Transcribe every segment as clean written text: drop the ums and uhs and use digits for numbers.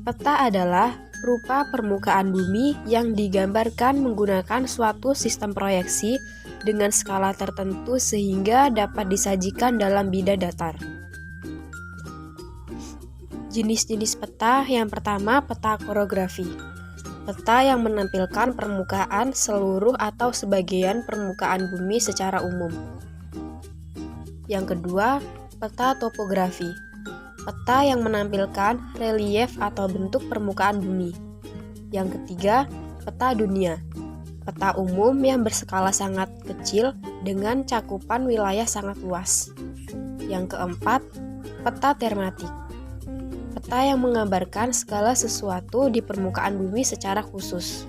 Peta adalah rupa permukaan bumi yang digambarkan menggunakan suatu sistem proyeksi dengan skala tertentu sehingga dapat disajikan dalam bidang datar. Jenis-jenis peta yang pertama, peta korografi. Peta yang menampilkan permukaan seluruh atau sebagian permukaan bumi secara umum. Yang kedua, peta topografi. Peta yang menampilkan relief atau bentuk permukaan bumi. Yang ketiga, peta dunia. Peta umum yang berskala sangat kecil dengan cakupan wilayah sangat luas. Yang keempat, peta tematik. Peta yang menggambarkan segala sesuatu di permukaan bumi secara khusus.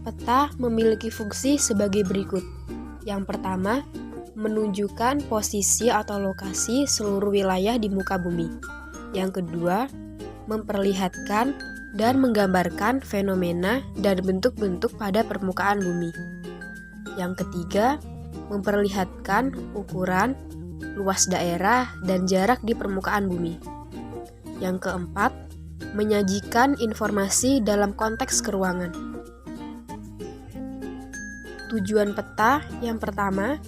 Peta memiliki fungsi sebagai berikut. Yang pertama, menunjukkan posisi atau lokasi seluruh wilayah di muka bumi. Yang kedua, memperlihatkan dan menggambarkan fenomena dan bentuk-bentuk pada permukaan bumi. Yang ketiga, memperlihatkan ukuran, luas daerah, dan jarak di permukaan bumi. Yang keempat, menyajikan informasi dalam konteks keruangan. Tujuan peta yang pertama,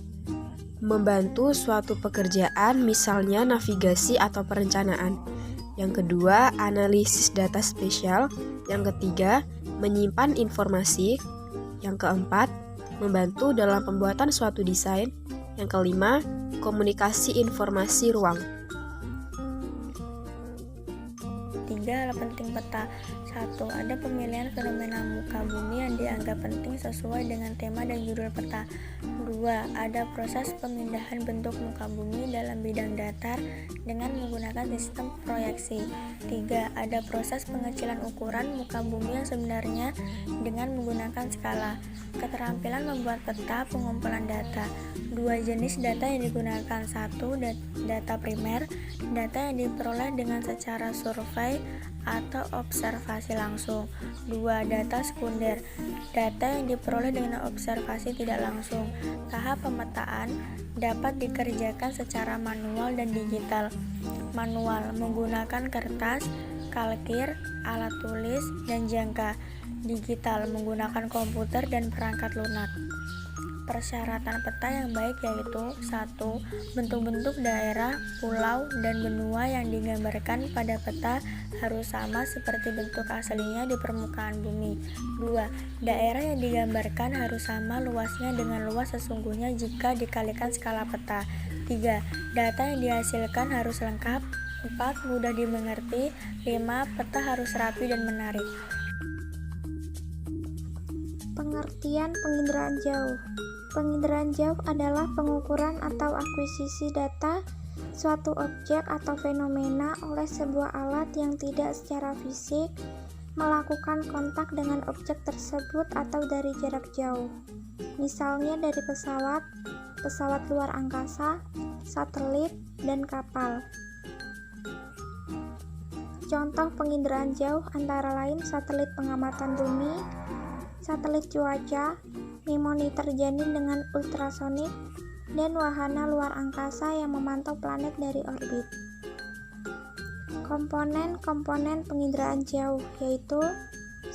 membantu suatu pekerjaan, misalnya navigasi atau perencanaan. Yang kedua, analisis data spesial. Yang ketiga, menyimpan informasi. Yang keempat, membantu dalam pembuatan suatu desain. Yang kelima, komunikasi informasi ruang. 3. Hal penting peta. 1. Ada pemilihan fenomena muka bumi yang dianggap penting sesuai dengan tema dan judul peta. 2. Ada proses pemindahan bentuk muka bumi dalam bidang datar dengan menggunakan sistem proyeksi. 3. Ada proses pengecilan ukuran muka bumi yang sebenarnya dengan menggunakan skala. Keterampilan membuat peta pengumpulan data. 2 jenis data yang digunakan. 1. Data primer, data yang diperoleh dengan secara survei atau observasi langsung. 2. Data sekunder, data yang diperoleh dengan observasi tidak langsung. Tahap pemetaan dapat dikerjakan secara manual dan digital. Manual menggunakan kertas, kalkir, alat tulis, dan jangka. Digital menggunakan komputer dan perangkat lunak. Persyaratan peta yang baik yaitu 1. Bentuk-bentuk daerah, pulau, dan benua yang digambarkan pada peta harus sama seperti bentuk aslinya di permukaan bumi. 2. Daerah yang digambarkan harus sama luasnya dengan luas sesungguhnya jika dikalikan skala peta. 3. Data yang dihasilkan harus lengkap. 4. Mudah dimengerti. 5. Peta harus rapi dan menarik. Pengertian penginderaan jauh. Penginderaan jauh adalah pengukuran atau akuisisi data suatu objek atau fenomena oleh sebuah alat yang tidak secara fisik melakukan kontak dengan objek tersebut atau dari jarak jauh. Misalnya dari pesawat, pesawat luar angkasa, satelit, dan kapal. Contoh penginderaan jauh antara lain satelit pengamatan bumi, satelit cuaca, memonitor janin dengan ultrasonik, dan wahana luar angkasa yang memantau planet dari orbit. Komponen-komponen penginderaan jauh yaitu 1.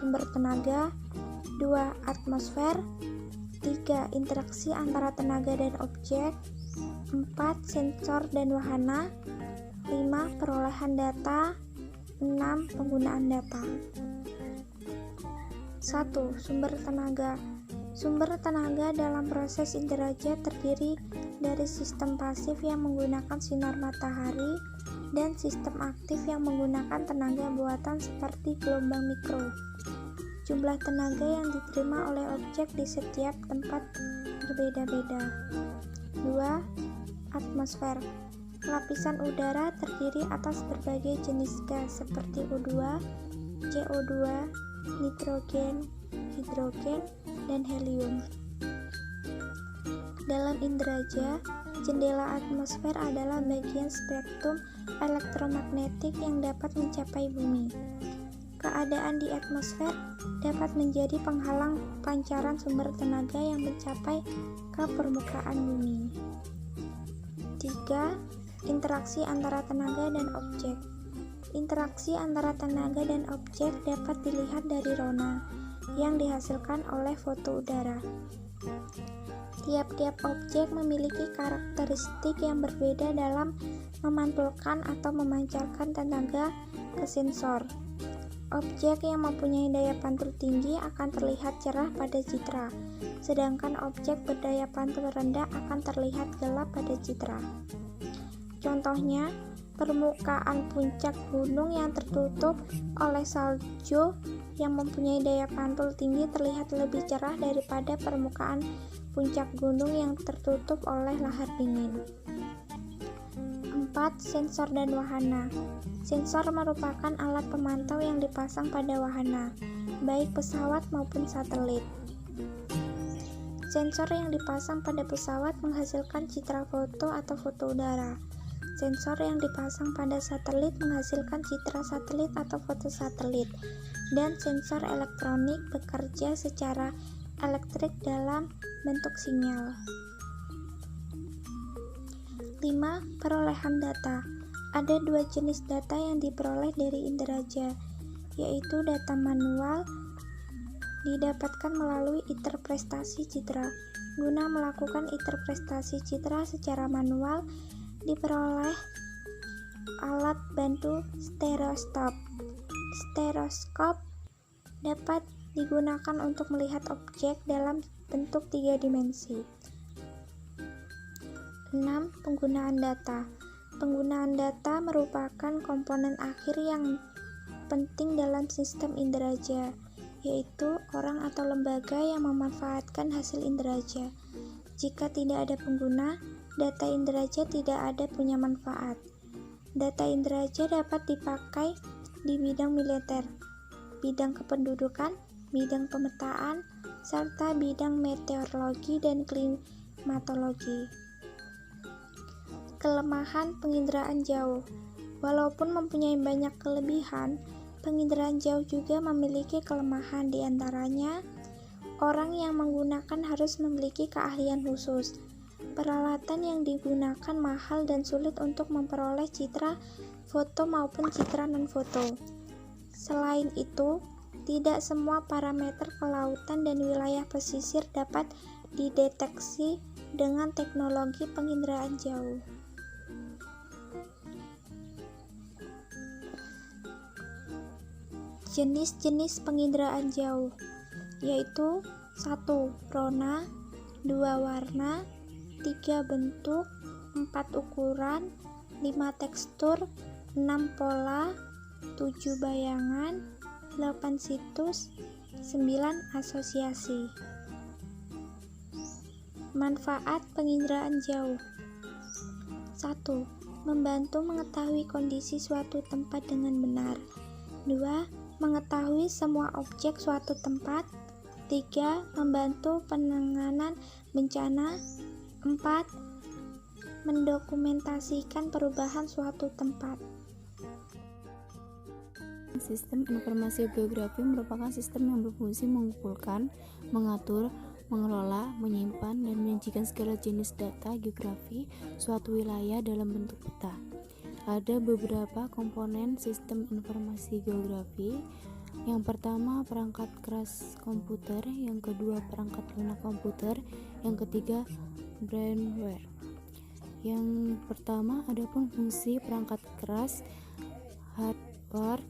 Sumber tenaga, 2. Atmosfer, 3. Interaksi antara tenaga dan objek, 4. Sensor dan wahana, 5. Perolehan data, 6. Penggunaan data. 1. Sumber tenaga. Sumber tenaga dalam proses inderajat terdiri dari sistem pasif yang menggunakan sinar matahari dan sistem aktif yang menggunakan tenaga buatan seperti gelombang mikro. Jumlah tenaga yang diterima oleh objek di setiap tempat berbeda-beda. 2. Atmosfer. Lapisan udara terdiri atas berbagai jenis gas seperti O2, CO2, nitrogen, hidrogen, dan helium. Dalam inderaja, jendela atmosfer adalah bagian spektrum elektromagnetik yang dapat mencapai bumi. Keadaan di atmosfer dapat menjadi penghalang pancaran sumber tenaga yang mencapai ke permukaan bumi. 3. Interaksi antara tenaga dan objek. Interaksi antara tenaga dan objek dapat dilihat dari rona yang dihasilkan oleh foto udara. Tiap-tiap objek memiliki karakteristik yang berbeda dalam memantulkan atau memancarkan tenaga ke sensor. Objek yang mempunyai daya pantul tinggi akan terlihat cerah pada citra, sedangkan objek berdaya pantul rendah akan terlihat gelap pada citra. Contohnya, permukaan puncak gunung yang tertutup oleh salju yang mempunyai daya pantul tinggi terlihat lebih cerah daripada permukaan puncak gunung yang tertutup oleh lahar dingin. 4. Sensor dan wahana. Sensor merupakan alat pemantau yang dipasang pada wahana, baik pesawat maupun satelit. Sensor yang dipasang pada pesawat menghasilkan citra foto atau foto udara. Sensor yang dipasang pada satelit menghasilkan citra satelit atau foto satelit, dan sensor elektronik bekerja secara elektrik dalam bentuk sinyal. 5. Perolehan data. Ada dua jenis data yang diperoleh dari inderaja, yaitu data manual didapatkan melalui interpretasi citra. Guna melakukan interpretasi citra secara manual, diperoleh alat bantu stereoskop. Stereoskop dapat digunakan untuk melihat objek dalam bentuk 3 dimensi. 6. Penggunaan data. Penggunaan data merupakan komponen akhir yang penting dalam sistem inderaja, yaitu orang atau lembaga yang memanfaatkan hasil inderaja. Jika tidak ada pengguna, data inderaja tidak ada punya manfaat. Data inderaja dapat dipakai di bidang militer, bidang kependudukan, bidang pemetaan, serta bidang meteorologi dan klimatologi. Kelemahan penginderaan jauh. Walaupun mempunyai banyak kelebihan, penginderaan jauh juga memiliki kelemahan. Di antaranya, orang yang menggunakan harus memiliki keahlian khusus. Peralatan yang digunakan mahal dan sulit untuk memperoleh citra foto maupun citra non-foto. Selain itu, tidak semua parameter kelautan dan wilayah pesisir dapat dideteksi dengan teknologi penginderaan jauh. Jenis-jenis penginderaan jauh yaitu 1. Rona, 2. Warna, 3. Bentuk, 4. Ukuran, 5. Tekstur, 6. Pola, 7. Bayangan, 8. Situs, 9. Asosiasi. Manfaat penginderaan jauh. 1. Membantu mengetahui kondisi suatu tempat dengan benar. 2. Mengetahui semua objek suatu tempat. 3. Membantu penanganan bencana. 4. Mendokumentasikan perubahan suatu tempat. Sistem informasi geografi merupakan sistem yang berfungsi mengumpulkan, mengatur, mengelola, menyimpan, dan menyajikan segala jenis data geografi suatu wilayah dalam bentuk peta. Ada beberapa komponen sistem informasi geografi. Yang pertama, perangkat keras komputer. Yang kedua, perangkat lunak komputer. Yang ketiga, brainware. Yang pertama, adapun fungsi perangkat keras hardware,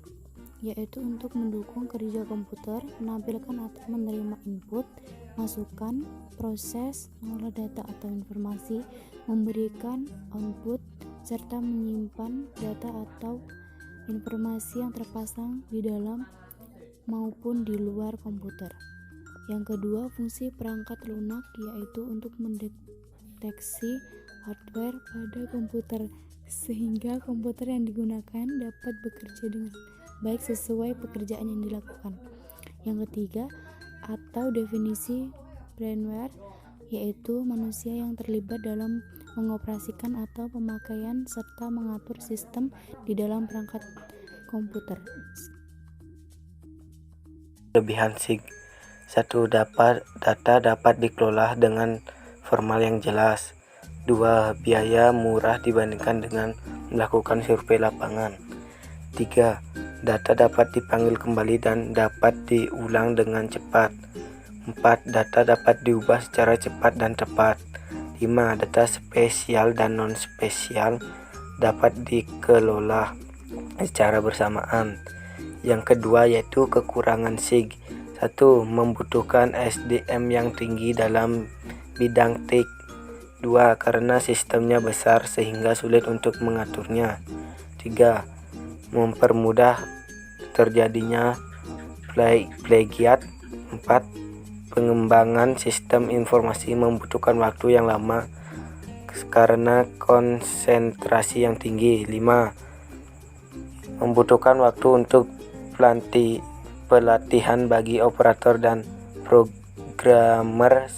yaitu untuk mendukung kerja komputer, menampilkan atau menerima input, masukan, proses, mengolah data atau informasi, memberikan output, serta menyimpan data atau informasi yang terpasang di dalam maupun di luar komputer. Yang kedua, fungsi perangkat lunak yaitu untuk mendeteksi hardware pada komputer sehingga komputer yang digunakan dapat bekerja dengan baik sesuai pekerjaan yang dilakukan. Yang ketiga, atau definisi brainware, yaitu manusia yang terlibat dalam mengoperasikan atau pemakaian serta mengatur sistem di dalam perangkat komputer. Kelebihan SIG. 1. Data dapat dikelola dengan format yang jelas. 2. Biaya murah dibandingkan dengan melakukan survei lapangan. 3. Data dapat dipanggil kembali dan dapat diulang dengan cepat. 4. Data dapat diubah secara cepat dan tepat. 5. Data spesial dan non-spesial dapat dikelola secara bersamaan. Yang kedua yaitu kekurangan SIG. 1. Membutuhkan SDM yang tinggi dalam bidang TIC. 2. Karena sistemnya besar sehingga sulit untuk mengaturnya. 3. Mempermudah terjadinya plagiat. 4. Pengembangan sistem informasi membutuhkan waktu yang lama karena konsentrasi yang tinggi. 5. Membutuhkan waktu untuk pelatihan bagi operator dan programmer